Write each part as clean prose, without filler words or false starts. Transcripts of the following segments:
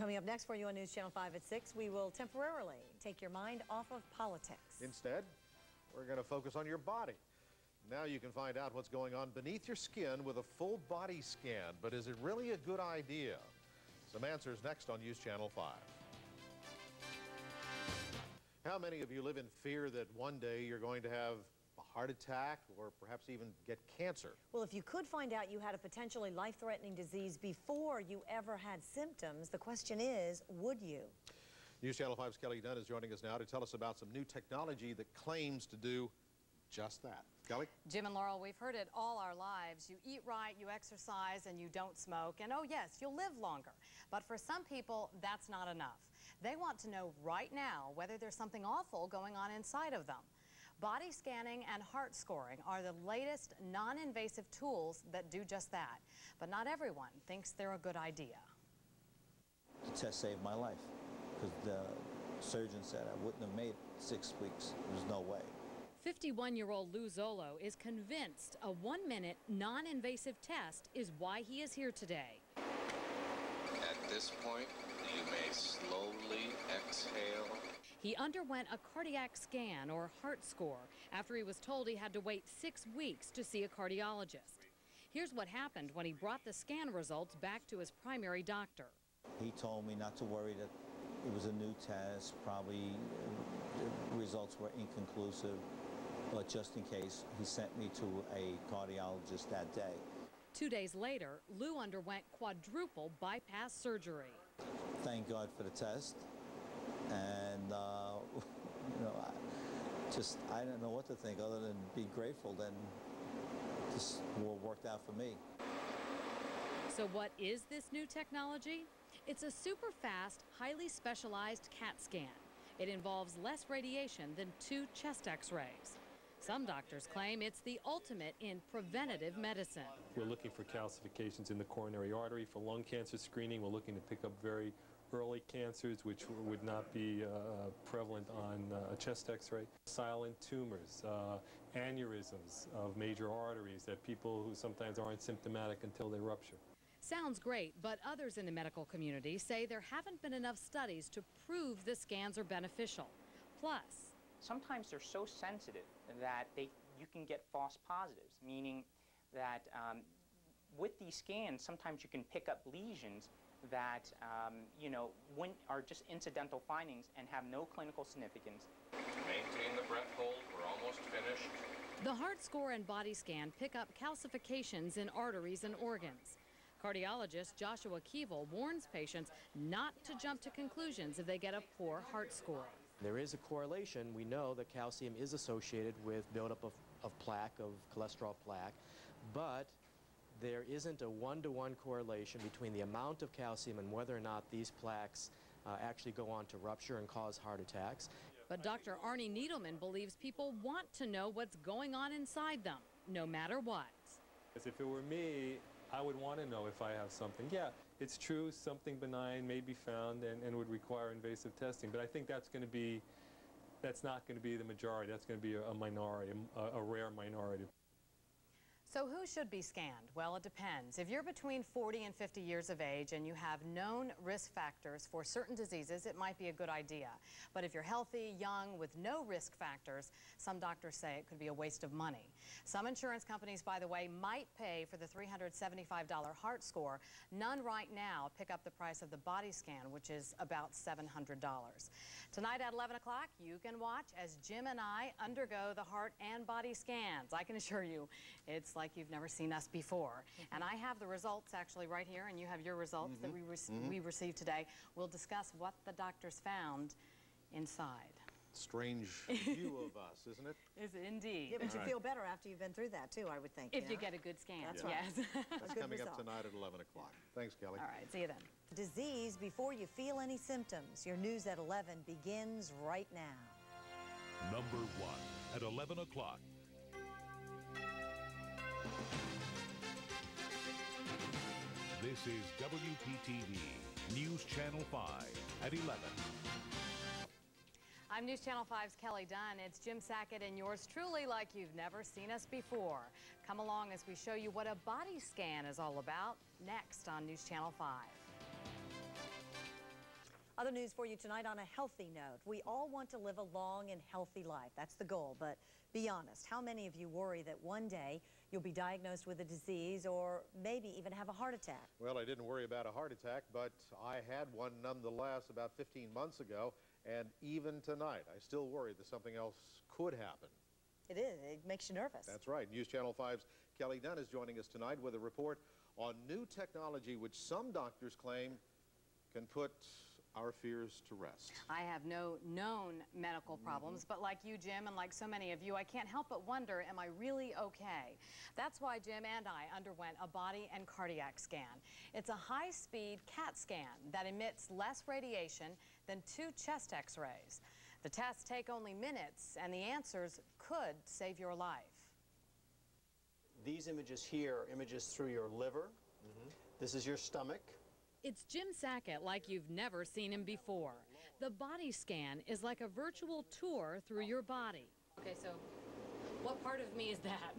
Coming up next for you on News Channel 5 at 6, we will temporarily take your mind off of politics. Instead, we're going to focus on your body. Now you can find out what's going on beneath your skin with a full body scan. But is it really a good idea? Some answers next on News Channel 5. How many of you live in fear that one day you're going to have a heart attack or perhaps even get cancer? Well, if you could find out you had a potentially life-threatening disease before you ever had symptoms, the question is, would you? News Channel 5's Kelly Dunn is joining us now to tell us about some new technology that claims to do just that. Kelly? Jim and Laurel, we've heard it all our lives. You eat right, you exercise, and you don't smoke. And oh yes, you'll live longer. But for some people, that's not enough. They want to know right now whether there's something awful going on inside of them. Body scanning and heart scoring are the latest non-invasive tools that do just that. But not everyone thinks they're a good idea. The test saved my life because the surgeon said I wouldn't have made it 6 weeks. There's no way. 51-year-old Lou Zolo is convinced a 1-minute non-invasive test is why he is here today. At this point, you may slowly exhale. He underwent a cardiac scan or heart score after he was told he had to wait 6 weeks to see a cardiologist. Here's what happened when he brought the scan results back to his primary doctor. He told me not to worry, that it was a new test, probably the results were inconclusive, but just in case, he sent me to a cardiologist that day. 2 days later, Lou underwent quadruple bypass surgery. Thank God for the test. And, you know, I don't know what to think other than be grateful. Then this all worked out for me. So what is this new technology? It's a super fast, highly specialized CAT scan. It involves less radiation than 2 chest x-rays. Some doctors claim it's the ultimate in preventative medicine. We're looking for calcifications in the coronary artery. For lung cancer screening, we're looking to pick up very early cancers which would not be prevalent on a chest x-ray. Silent tumors, aneurysms of major arteries that people who sometimes aren't symptomatic until they rupture. Sounds great, but others in the medical community say there haven't been enough studies to prove the scans are beneficial. Plus, sometimes they're so sensitive that you can get false positives, meaning that with these scans, sometimes you can pick up lesions that, you know, are just incidental findings and have no clinical significance. Maintain the breath hold. We're almost finished. the heart score and body scan pick up calcifications in arteries and organs. Cardiologist Joshua Keeble warns patients not to jump to conclusions if they get a poor heart score. There is a correlation. We know that calcium is associated with buildup of plaque, of cholesterol plaque, but there isn't a one-to-one correlation between the amount of calcium and whether or not these plaques actually go on to rupture and cause heart attacks. But Dr. Arnie Needleman believes people want to know what's going on inside them, no matter what. If it were me, I would want to know if I have something. Yeah, it's true, something benign may be found and would require invasive testing, but I think that's not going to be the majority. That's going to be a minority, a rare minority. So who should be scanned? Well, it depends. If you're between 40 and 50 years of age and you have known risk factors for certain diseases, it might be a good idea. But if you're healthy, young, with no risk factors, some doctors say it could be a waste of money. Some insurance companies, by the way, might pay for the $375 heart score. None right now pick up the price of the body scan, which is about $700. Tonight at 11 o'clock, you can watch as Jim and I undergo the heart and body scans. I can assure you, it's like you've never seen us before. And I have the results actually right here, and you have your results that we received today. We'll discuss what the doctors found inside. Strange view of us, isn't it? Is it indeed? Yeah, but you feel better after you've been through that, too, I would think. If you get a good scan. That's right. Yes. That's coming up tonight at 11 o'clock. Thanks, Kelly. All right, see you then. Disease before you feel any symptoms. Your news at 11 begins right now. Number 1 at 11 o'clock. This is WPTV, News Channel 5 at 11. I'm News Channel 5's Kelly Dunn. It's Jim Sackett and yours truly like you've never seen us before. Come along as we show you what a body scan is all about next on News Channel 5. Other news for you tonight on a healthy note. We all want to live a long and healthy life. That's the goal. But be honest, how many of you worry that one day you'll be diagnosed with a disease or maybe even have a heart attack? Well, I didn't worry about a heart attack, but I had one nonetheless about 15 months ago. And even tonight, I still worry that something else could happen. It is. It makes you nervous. That's right. News Channel 5's Kelly Dunn is joining us tonight with a report on new technology which some doctors claim can put our fears to rest. I have no known medical problems, but like you, Jim, and like so many of you, I can't help but wonder, am I really okay? That's why Jim and I underwent a body and cardiac scan. It's a high-speed CAT scan that emits less radiation than 2 chest x-rays. The tests take only minutes, and the answers could save your life. These images here are images through your liver. This is your stomach. It's Jim Sackett like you've never seen him before. The body scan is like a virtual tour through your body. Okay, so what part of me is that?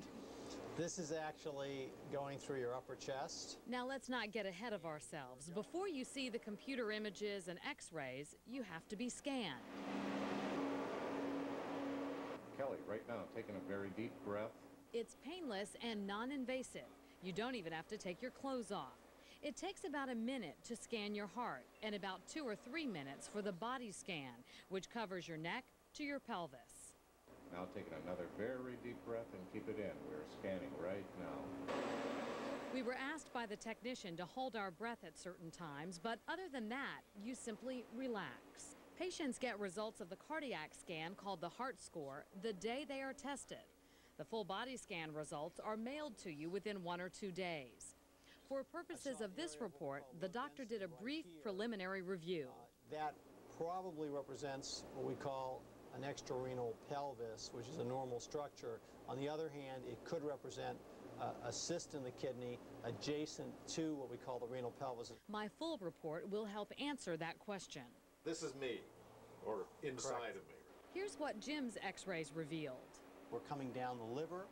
This is actually going through your upper chest. Now let's not get ahead of ourselves. Before you see the computer images and x-rays, you have to be scanned. Kelly, right now, taking a very deep breath. It's painless and non-invasive. You don't even have to take your clothes off. It takes about a minute to scan your heart and about 2 or 3 minutes for the body scan, which covers your neck to your pelvis. Now taking another very deep breath and keep it in. We're scanning right now. We were asked by the technician to hold our breath at certain times, but other than that, you simply relax. Patients get results of the cardiac scan called the heart score the day they are tested. The full body scan results are mailed to you within 1 or 2 days. For purposes of this report, the doctor did a brief preliminary review. That probably represents what we call an extrarenal pelvis, which is a normal structure. On the other hand, it could represent a cyst in the kidney adjacent to what we call the renal pelvis. My full report will help answer that question. This is me, or inside of me. Here's what Jim's x-rays revealed. We're coming down the liver,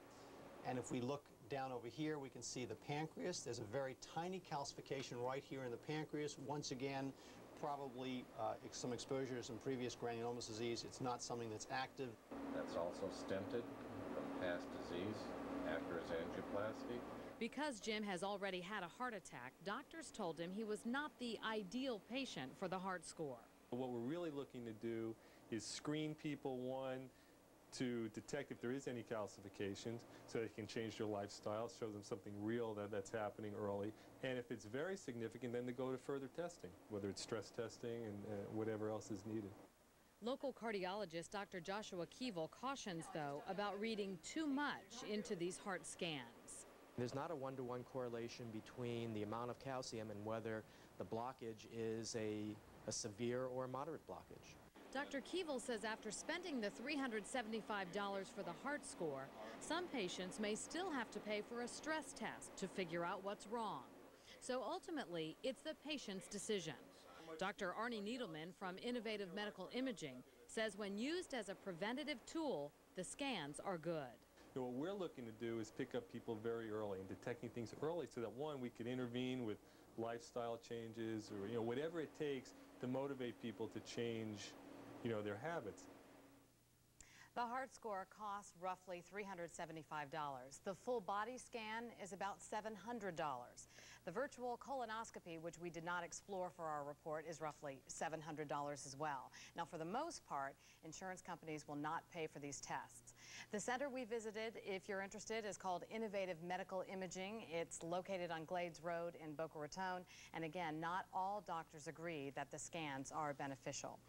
and if we look down over here, we can see the pancreas. There's a very tiny calcification right here in the pancreas. Once again, probably some exposure to some previous granulomatous disease. It's not something that's active. That's also stented from past disease after his angioplasty. Because Jim has already had a heart attack, doctors told him he was not the ideal patient for the heart score. What we're really looking to do is screen people, one, to detect if there is any calcifications so they can change their lifestyle, show them something real that's happening early. And if it's very significant, then to go to further testing, whether it's stress testing and whatever else is needed. Local cardiologist Dr. Joshua Keevil cautions, though, about reading too much into these heart scans. There's not a one-to-one correlation between the amount of calcium and whether the blockage is a severe or a moderate blockage. Dr. Keevil says after spending the $375 for the heart score, some patients may still have to pay for a stress test to figure out what's wrong. So ultimately, it's the patient's decision. Dr. Arnie Needleman from Innovative Medical Imaging says when used as a preventative tool, the scans are good. What we're looking to do is pick up people very early and detecting things early so that, one, we could intervene with lifestyle changes or whatever it takes to motivate people to change their habits. The heart score costs roughly $375. The full body scan is about $700. The virtual colonoscopy, which we did not explore for our report, is roughly $700 as well. Now, for the most part, insurance companies will not pay for these tests. The center we visited, if you're interested, is called Innovative Medical Imaging. It's located on Glades Road in Boca Raton. And again, not all doctors agree that the scans are beneficial.